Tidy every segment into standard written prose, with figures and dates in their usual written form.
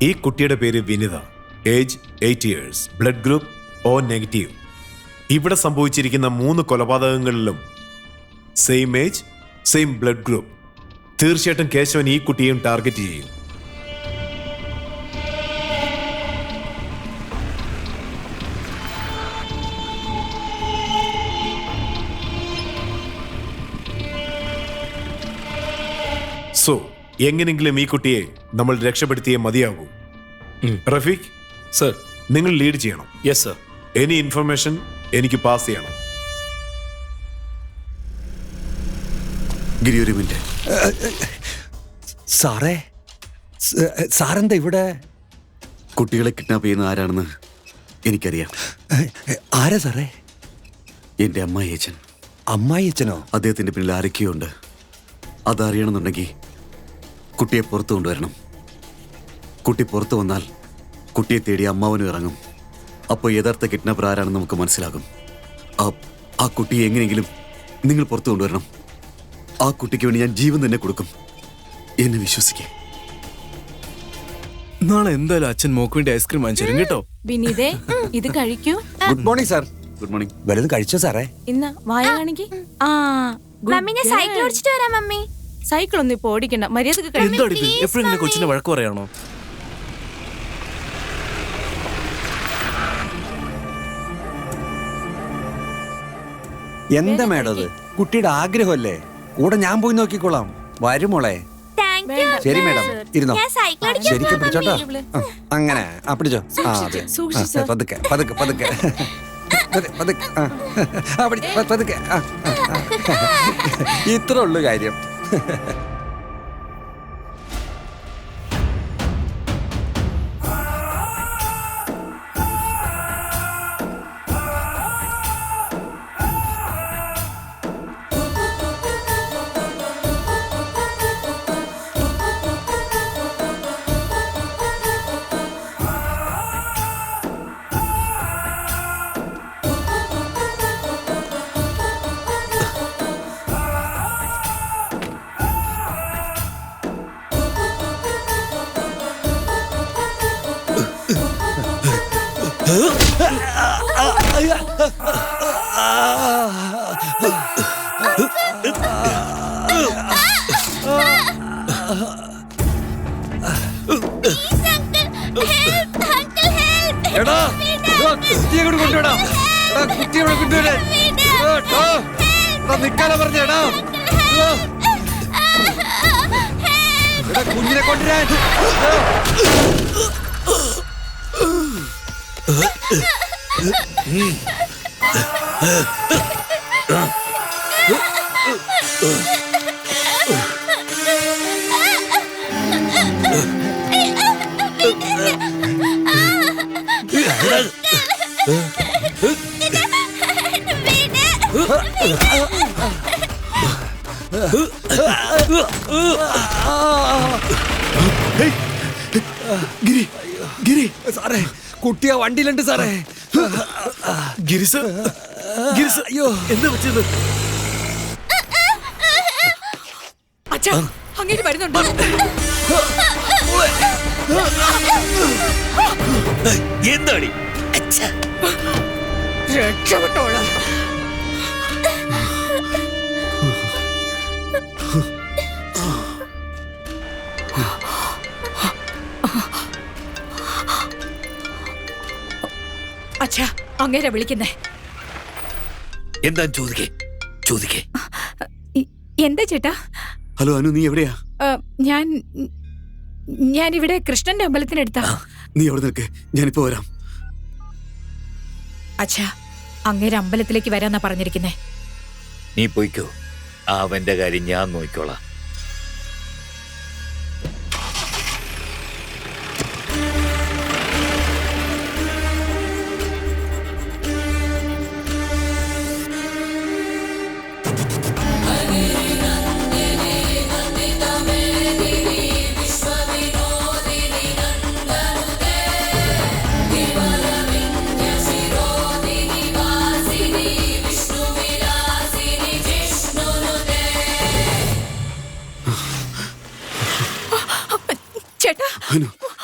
ഈ കുട്ടിയുടെ പേര് Vinitha. Age 8 years. Blood group O negative. ഇവിടെ സംഭവിച്ചിരിക്കുന്ന 3 കൊലപാതകങ്ങളിലും same age, same blood group. തീർച്ചയായിട്ടും കേശവൻ ഈ കുട്ടിയെയും ടാർഗറ്റ് ചെയ്യും. സോ എങ്ങനെങ്കിലും ഈ കുട്ടിയെ നമ്മൾ രക്ഷപ്പെടുത്തിയേ മതിയാകൂ. റഫീഖ് സർ, നിങ്ങൾ ലീഡ് ചെയ്യണം. Yes sir. എനി ഇൻഫർമേഷൻ എനിക്ക് പാസ് ചെയ്യണം. ഗിരി, ഒരു മിനിറ്റ്. സാറേ, സാറെന്താ ഇവിടെ? കുട്ടികളെ കിഡ്നാപ്പ് ചെയ്യുന്ന ആരാണെന്ന് എനിക്കറിയാം. ആരാ സാറേ? എൻ്റെ അമ്മായിയച്ഛൻ. അമ്മായിയച്ഛനോ? അദ്ദേഹത്തിൻ്റെ പിന്നിൽ ആരൊക്കെയോ ഉണ്ട്. അതറിയണമെന്നുണ്ടെങ്കിൽ കുട്ടിയെ പുറത്തു കൊണ്ടുവരണം. കുട്ടി പുറത്തു വന്നാൽ കുട്ടിയെ തേടി അമ്മാവനും ഇറങ്ങും. അപ്പോൾ യഥാർത്ഥ കിഡ്നാപ്പർ ആരാണെന്ന് നമുക്ക് മനസ്സിലാകും. ആ കുട്ടിയെ എങ്ങനെയെങ്കിലും നിങ്ങൾ പുറത്തു കൊണ്ടുവരണം. ആ കുട്ടിക്ക് വേണ്ടി ഞാൻ ജീവൻ തന്നെ കൊടുക്കും. എന്നെ വിശ്വസിക്കേ. നാളെ എന്തായാലും അച്ഛൻ മോക്ക് വേണ്ടി ഐസ്ക്രീം വാങ്ങിച്ചു കേട്ടോ. വിനീതേ, ഇത് കഴിക്കൂ. Good morning sir. Good morning. വലുത് കഴിച്ചോ സാറേ? ഇന്ന് വായ കാണിക്ക്. മമ്മി, ഞാൻ സൈക്കിൾ ഓടിച്ചിട്ട് വരാം മമ്മി. സൈക്കിൾ ഒന്നും ഇപ്പൊ ഓടിക്കണ്ട, മര്യാദക്ക് എന്താ എപ്പോഴും ഇങ്ങനെ കൊച്ചിനെ വഴക്ക് പറയാണോ? എന്താ മേഡം അത്? കുട്ടിയുടെ ആഗ്രഹമല്ലേ. കൂടെ ഞാൻ പോയി നോക്കിക്കോളാം. വരും മോളെ. ശരി മേഡം, ഇരുന്നോ. ശരിക്കും പിടിച്ചോട്ടോ. അങ്ങനെ പിടിച്ചോ. അതെ, പതുക്കെ പതുക്കെ പതുക്കെ പതുക്കെ. പതുക്കെ. ഇത്ര ഉള്ളു കാര്യം. എടാ, കുട്ടിയെ കൂടി കൊണ്ടുവിടാ. കുട്ടിയെ ഇവിടെ കൊണ്ടുവരാ. നിക്കാല പറഞ്ഞേടാ. കുഞ്ഞിനെ കൊണ്ടുവരാൻ. ഗിരി, ഗിരി സാറേ, കുട്ടിയെ വണ്ടിയിലുണ്ട് സാറേ. ഗിരി സർ, ഗിരി സർ, അയ്യോ, എന്താ പറ്റിയത്? അച്ഛാ, അങ്ങേര് വരുന്നുണ്ടോ? എന്താടി? രക്ഷപ്പെട്ടോളാം. അച്ഛാ, അങ്ങേരെ വിളിക്കുന്നേ. എന്താ ചോദിക്കേ. എന്താ ചേട്ടാ? ഹലോ അനു, നീ എവിടെയാ? ഞാനിവിടെ കൃഷ്ണന്റെ അമ്പലത്തിനടുത്താ. നീ അവിടെ നിൽക്ക്, ഞാനിപ്പോ വരാം. അച്ഛാ, അങ്ങേരെ അമ്പലത്തിലേക്ക് വരാന്നാ പറഞ്ഞിരിക്കുന്നേ. നീ പോയിക്കോ, അവന്റെ കാര്യം ഞാൻ നോക്കിക്കോളാം.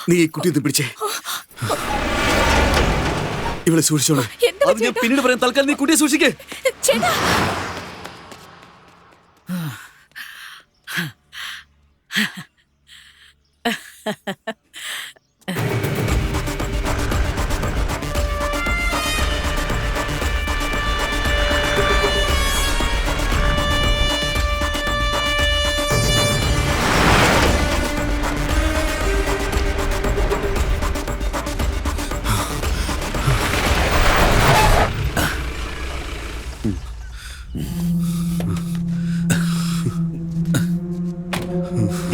നീ ഈ കുട്ടി ഒന്ന് പിടിച്ചേ. ഇവിടെ സൂക്ഷിച്ചോളൂ. എന്താ അത് ഞാൻ പിന്നീട് പറയാം. തൽക്കാലം നീ കുട്ടിയെ സൂക്ഷിക്കേ. ചേട്ടാ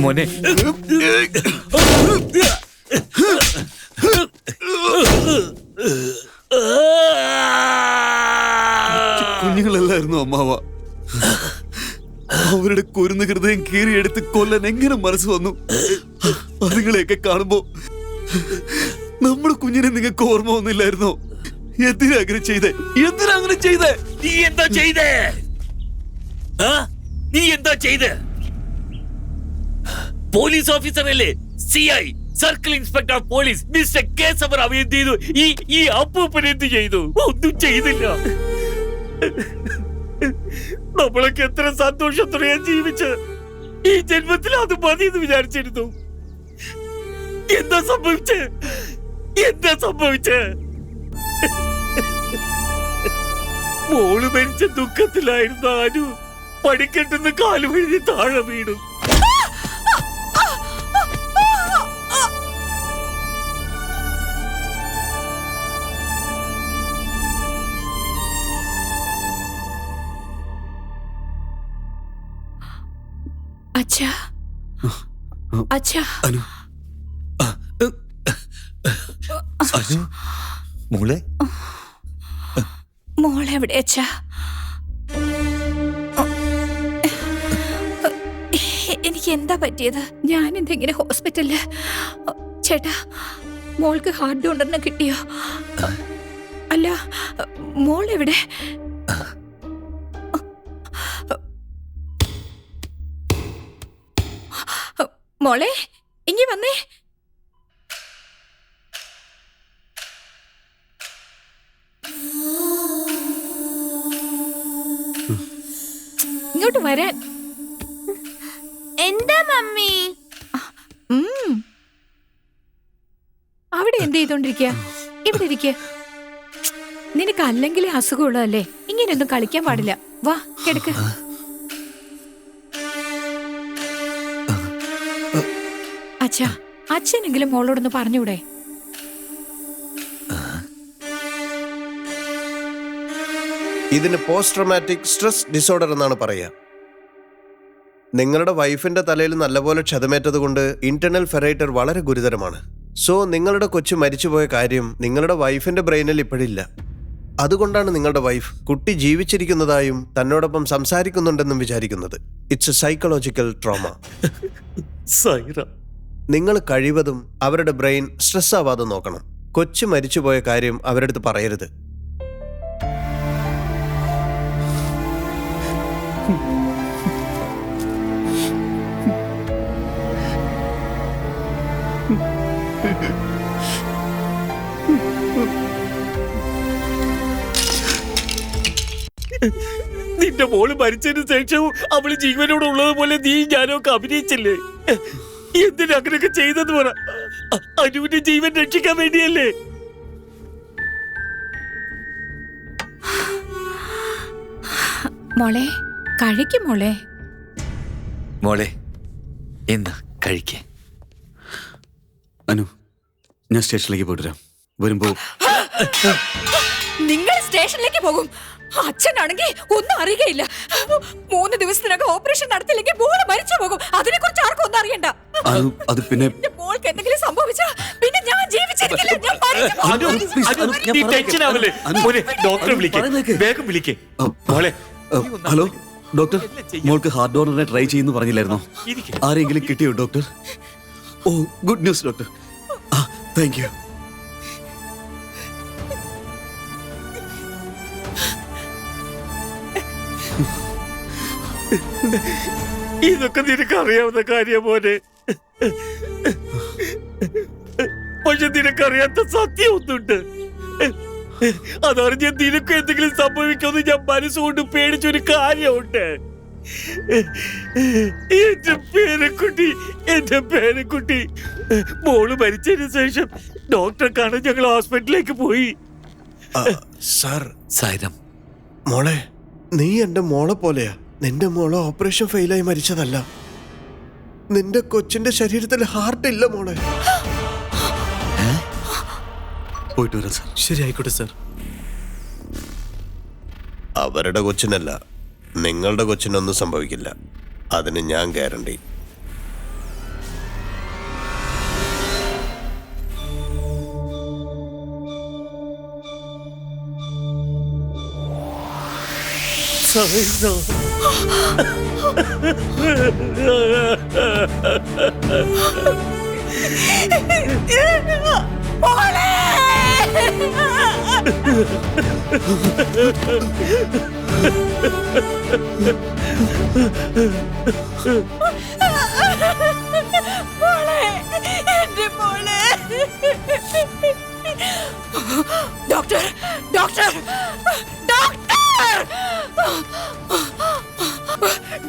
മോനെ കുഞ്ഞുങ്ങളല്ലായിരുന്നു അമ്മാവ. അവരുടെ കുരുന്ന് ഹൃദയം കീറിയെടുത്ത് കൊല്ലാൻ എങ്ങനെ മനസ്സ് വന്നു? അതുങ്ങളെയൊക്കെ കാണുമ്പോ നമ്മുടെ കുഞ്ഞിനെ നിങ്ങൾക്ക് ഓർമ്മ വന്നില്ലായിരുന്നോ? എന്തിനാ അങ്ങനെ ചെയ്തേ? എന്തിനാ അങ്ങനെ ചെയ്തേ? നീ എന്താ ചെയ്തേ? നീ എന്താ ചെയ്തേ? പോലീസ് ഓഫീസർ അല്ലേ? CI circle inspector of police mister Keshavrao എന്ത് ചെയ്തു? ഈ അപ്പൂപ്പൻ എന്ത് ചെയ്തു? ഒന്നും ചെയ്തില്ല. നമ്മളൊക്കെ എത്ര സന്തോഷത്തോടെയാ ജീവിച്ച് ഈ ജന്മത്തിൽ അത് മതി എന്ന് വിചാരിച്ചിരുന്നു. എന്താ സംഭവിച്ചേ? എന്താ സംഭവിച്ചേ? മോള് മരിച്ച ദുഃഖത്തിലായിരുന്നു അനു. പടിക്കെട്ടുന്ന കാലുവഴുതി താഴെ വീണു. അച്ഛാ അച്ഛാ അനു, അനു മോളെ മോളെവിടെ അച്ഛാ? എനിക്ക് എന്താ പറ്റിയത്? ഞാൻ എന്തെങ്കിലും ഹോസ്പിറ്റലില്? ചേട്ടാ മോൾക്ക് ഹാർട്ട് ഡോണറിനെ കിട്ടിയോ? അല്ല മോൾ എവിടെ? മോളെ ഇങ്ങി വന്നേ. ഇങ്ങോട്ട് വരാൻ. എന്താ മമ്മി? അവിടെ എന്ത് ചെയ്തോണ്ടിരിക്കുക? ഇവിടെ ഇരിക്കുക. നിനക്ക് അല്ലെങ്കിൽ അസുഖമുള്ളതല്ലേ? ഇങ്ങനെയൊന്നും കളിക്കാൻ പാടില്ല. വാ കിടക്ക്. അച്ഛാ അച്ഛനെങ്കിലും മോളോടൊന്ന് പറഞ്ഞൂടെ? ഇതിന് പോസ്റ്റ് ട്രോമാറ്റിക് സ്ട്രെസ് ഡിസോർഡർ എന്നാണ് പറയുക. നിങ്ങളുടെ വൈഫിന്റെ തലയിൽ നല്ലപോലെ ക്ഷതമേറ്റത് കൊണ്ട് ഇന്റർണൽ ഫെറേറ്റർ വളരെ ഗുരുതരമാണ്. സോ നിങ്ങളുടെ കൊച്ചു മരിച്ചുപോയ കാര്യം നിങ്ങളുടെ വൈഫിന്റെ ബ്രെയിനിൽ ഇപ്പോഴില്ല. അതുകൊണ്ടാണ് നിങ്ങളുടെ വൈഫ് കുട്ടി ജീവിച്ചിരിക്കുന്നതായും തന്നോടൊപ്പം സംസാരിക്കുന്നുണ്ടെന്നും വിചാരിക്കുന്നത്. It's A psychological trauma. നിങ്ങൾ കഴിവതും അവരുടെ ബ്രെയിൻ സ്ട്രെസ് ആവാതെ നോക്കണം. കൊച്ചു മരിച്ചുപോയ കാര്യം അവരുടെ അടുത്ത് പറയരുത്. നിന്റെ മോള് മരിച്ചതിന് ശേഷവും അവള് ജീവനോട് ഉള്ളത് പോലെ നീ ഞാനൊക്കെ അഭിനയിച്ചില്ലേ? എന്തിനാ അങ്ങനെയൊക്കെ ചെയ്തെന്ന് പറ. അനുവിന്റെ ജീവൻ രക്ഷിക്കാൻ വേണ്ടിയല്ലേ? മോളെ കഴിക്കും മോളെ. മോളെ എന്നാ കഴിക്കേ. അനു, ഞാൻ സ്റ്റേഷനിലേക്ക് പോയിട്ട് വരാം. വരുമ്പോ നിങ്ങൾ സ്റ്റേഷനിലേക്ക് പോകും. അച്ഛനാണെങ്കിൽ ഒന്നും അറിയുകയില്ല. 3 ദിവസത്തിനകം ഓപ്പറേഷൻ നടത്തില്ലെങ്കിൽ മോള് മരിച്ചു പോകും. അതിനെ കുറിച്ച് ആർക്കും ഒന്നും അറിയണ്ട. അത് പിന്നെ മോൾക്ക് എന്തെങ്കിലും സംഭവിച്ചാ പിന്നെ ഞാൻ ജീവിച്ചിരിക്കില്ല. ഞാൻ ഡോക്ടറെ വിളിക്കേ, വേഗം വിളിക്കേ. മോളെ ഹലോ ഡോക്ടർ, മോൾക്ക് ഹാർട്ട് ഡോണറിനെ ട്രൈ ചെയ്യുന്നു പറഞ്ഞില്ലായിരുന്നോ? ആരെങ്കിലും കിട്ടിയോ ഡോക്ടർ? ഓ good news doctor. Thank you. ഇതൊക്കെ നിനക്ക് അറിയാവുന്ന കാര്യം പോലെ. ശേഷം നിനക്കറിയാത്ത സത്യം ഒന്നുണ്ട്. അതറിഞ്ഞ നിനക്ക് എന്തെങ്കിലും സംഭവിക്കുമെന്ന് ഞാൻ മനസ്സുകൊണ്ട് പേടിച്ചൊരു കാര്യമുണ്ട്. എന്റെ പേരക്കുട്ടി മോള് മരിച്ചതിന് ശേഷം ഡോക്ടറെ കാണാൻ ഞങ്ങൾ ഹോസ്പിറ്റലിലേക്ക് പോയി. സാർ, സായിരം, മോളെ, നീ എന്റെ മോളെ പോലെയാ. നിന്റെ മോളെ ഓപ്പറേഷൻ ഫെയിലായി മരിച്ചതല്ല. നിന്റെ കൊച്ചിന്റെ ശരീരത്തിൽ ഹാർട്ട് ഇല്ല മോളെ. പോയിട്ട് വരാം സാർ. ശരി, ആയിക്കോട്ടെ സാർ. അവരുടെ കൊച്ചിനല്ല, നിങ്ങളുടെ കൊച്ചിനൊന്നും സംഭവിക്കില്ല. അതിന് ഞാൻ ഗ്യാരണ്ടി. ഡോക്ടർ, ഡോക്ടർ,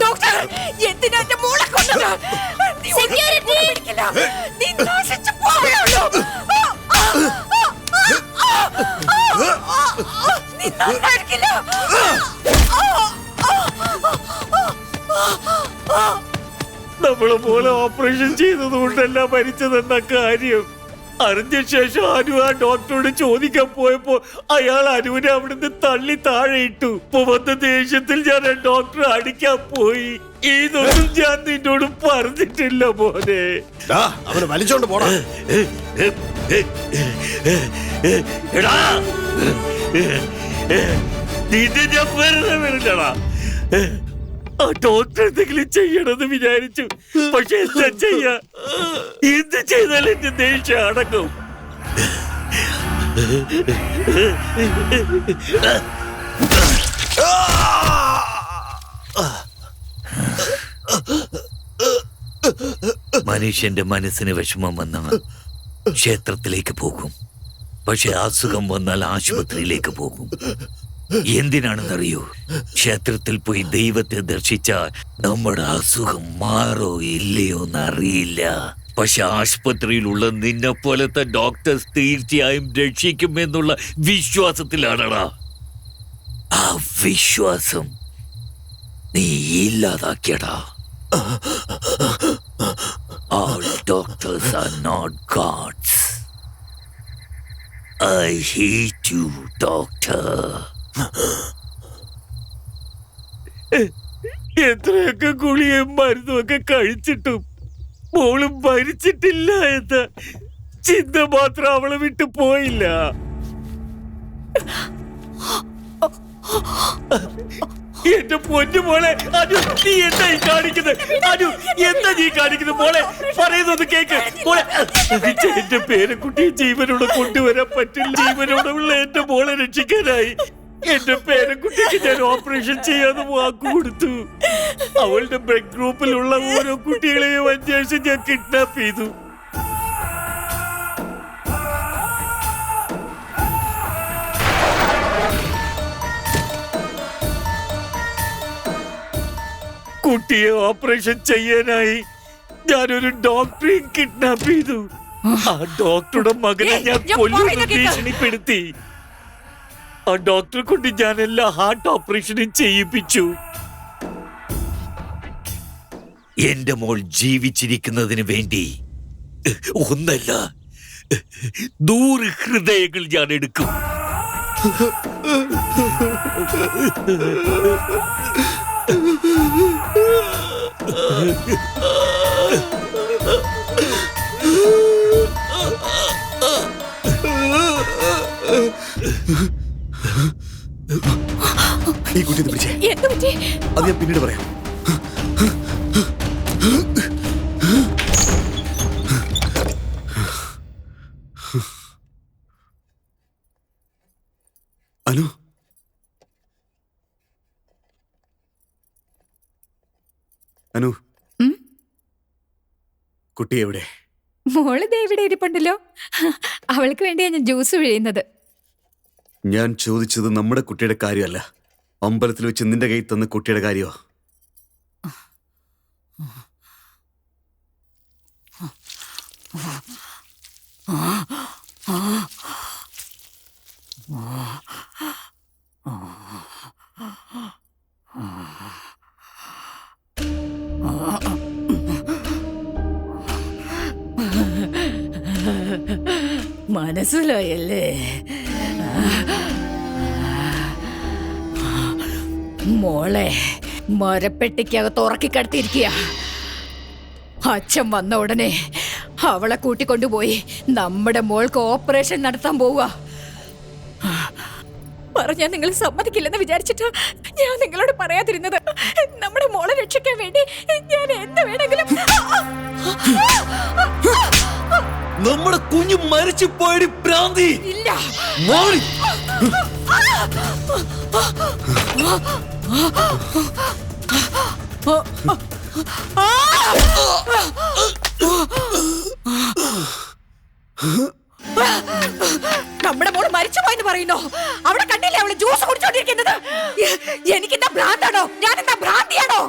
ഡോക്ടർ, എന്തിനാ എന്റെ മോളെ കൊന്നത്? നീ ഒന്നും പിടിക്കില്ല. നീ നശിച്ചു പോയുള്ളൂ. നീ നന്നായിരിക്കില്ല. നമ്മളെ പോലെ ഓപ്പറേഷൻ ചെയ്തത് കൊണ്ടല്ല മരിച്ചതെന്ന കാര്യം അറിഞ്ഞ ശേഷം അനു ആ ഡോക്ടറോട് ചോദിക്കാൻ പോയപ്പോ അയാൾ അനുവിനെ അവിടുന്ന് തള്ളി താഴെ ഇട്ടു. വന്ന ദേഷ്യത്തിൽ ഞാൻ ആ ഡോക്ടറെ അടിക്കാൻ പോയി. ഇതൊന്നും ഞാൻ നിന്നോട് പറഞ്ഞിട്ടില്ല മോനെ. അവന് വലിച്ചോണ്ട് പോടാ. എടാ, നിന്നെ ഞാൻ വെറുതെ വരില്ലടാ. ആ ഡോക്ടർ എന്തെങ്കിലും ചെയ്യണമെന്ന് വിചാരിച്ചു. പക്ഷെ എന്താ ചെയ്യാ? എന്ത് ചെയ്താൽ എന്റെ ദേഷ്യം അടങ്ങും. മനുഷ്യന്റെ മനസ്സിന് വിഷമം വന്നാൽ ക്ഷേത്രത്തിലേക്ക് പോകും. പക്ഷെ അസുഖം വന്നാൽ ആശുപത്രിയിലേക്ക് പോകും. എന്തിനാണെന്നറിയോ? ക്ഷേത്രത്തിൽ പോയി ദൈവത്തെ ദർശിച്ചാൽ നമ്മുടെ അസുഖം മാറോ ഇല്ലയോ എന്നറിയില്ല. പക്ഷെ ആശുപത്രിയിലുള്ള നിന്നെ പോലത്തെ ഡോക്ടേഴ്സ് തീർച്ചയായും രക്ഷിക്കുമെന്നുള്ള വിശ്വാസത്തിലാണടാ. ആ വിശ്വാസം നീ ഇല്ലാതാക്കിയടാ. All doctors are not gods. I hate you, doctor. എത്രയൊക്കെ ഗുളിയും മരുന്നുമൊക്കെ കഴിച്ചിട്ടും മോളും മരിച്ചിട്ടില്ല എന്ന ചിന്ത മാത്രം അവളെ വിട്ടു പോയില്ല. എന്റെ പൊന്നു മോളെ, അനു, നീ എന്താ ഈ കാണിക്കുന്നത്? അനു, എന്താ നീ കാണിക്കുന്നത്? മോളെ, പറയുന്നത് കേക്ക് മോളെ. എന്റെ പേരക്കുട്ടിയെ ജീവനോടെ കൊണ്ടുവരാൻ പറ്റില്ല. ജീവനോടുള്ള എന്റെ മോളെ രക്ഷിക്കാനായി എന്റെ പേരക്കുട്ടിക്ക് ഞാൻ ഓപ്പറേഷൻ ചെയ്യാതെ വാക്കു കൊടുത്തു. അവളുടെ ബ്ലഡ് ഗ്രൂപ്പിലുള്ള ഓരോ കുട്ടികളെയും അന്വേഷിച്ച് ഞാൻ കിഡ്നാപ്പ് ചെയ്തു. കുട്ടിയെ ഓപ്പറേഷൻ ചെയ്യാനായി ഞാനൊരു ഡോക്ടറെയും കിഡ്നാപ്പ് ചെയ്തു. ആ ഡോക്ടറുടെ മകനെ ഞാൻ കൊല്ലുന്ന ഭീഷണിപ്പെടുത്തി. ആ ഡോക്ടറെ കൊണ്ട് ഞാൻ എല്ലാ ഹാർട്ട് ഓപ്പറേഷനും ചെയ്യിപ്പിച്ചു. എന്റെ മോൾ ജീവിച്ചിരിക്കുന്നതിന് വേണ്ടി ഒന്നല്ല 100 ഹൃദയങ്ങൾ ഞാൻ എടുക്കും. ഈ കുട്ടി പിടിച്ചേ. എന്ത് പറ്റി? അത് ഞാൻ പിന്നീട് പറയാം. അനു, അനു, കുട്ടി എവിടെ? മോള് ദേ ഇവിടെ ഇരിപ്പുണ്ടല്ലോ. അവൾക്ക് വേണ്ടിയാ ഞാൻ ജ്യൂസ് പിഴിയുന്നത്. ഞാൻ ചോദിച്ചത് നമ്മുടെ കുട്ടിയുടെ കാര്യമല്ല, അമ്പലത്തിൽ വെച്ച് നിന്റെ കയ്യിൽ തന്ന കുട്ടിയുടെ കാര്യമോ? മനസ്സിലായല്ലേ? മോളെ മരപ്പെട്ടിക്കകത്ത് ഉറക്കിക്കടത്തിയിരിക്കുക. അച്ഛൻ വന്ന ഉടനെ അവളെ കൂട്ടിക്കൊണ്ടുപോയി നമ്മുടെ മോൾക്ക് ഓപ്പറേഷൻ നടത്താൻ പോവുക. പറഞ്ഞാൽ നിങ്ങൾ സമ്മതിക്കില്ലെന്ന് വിചാരിച്ചിട്ടാ ഞാൻ നിങ്ങളോട് പറയാതിരുന്നത്. നമ്മുടെ മോളെ രക്ഷിക്കാൻ വേണ്ടി ഞാൻ എന്ത് വേണമെങ്കിലും. നമ്മുടെ കുഞ്ഞു മരിച്ചു പോയടി പ്രാന്തി. ഇല്ല, നമ്മുടെ മോള് മരിച്ചു പോയെന്ന് പറയുന്നോ? അവിടെ കണ്ടില്ലേ അവള് ജ്യൂസ് കുടിച്ചോണ്ടിരിക്കുന്നത്? എനിക്കെന്താ ഭ്രാന്താണോ? ഞാൻ എന്താ ഭ്രാന്തിയാണോ?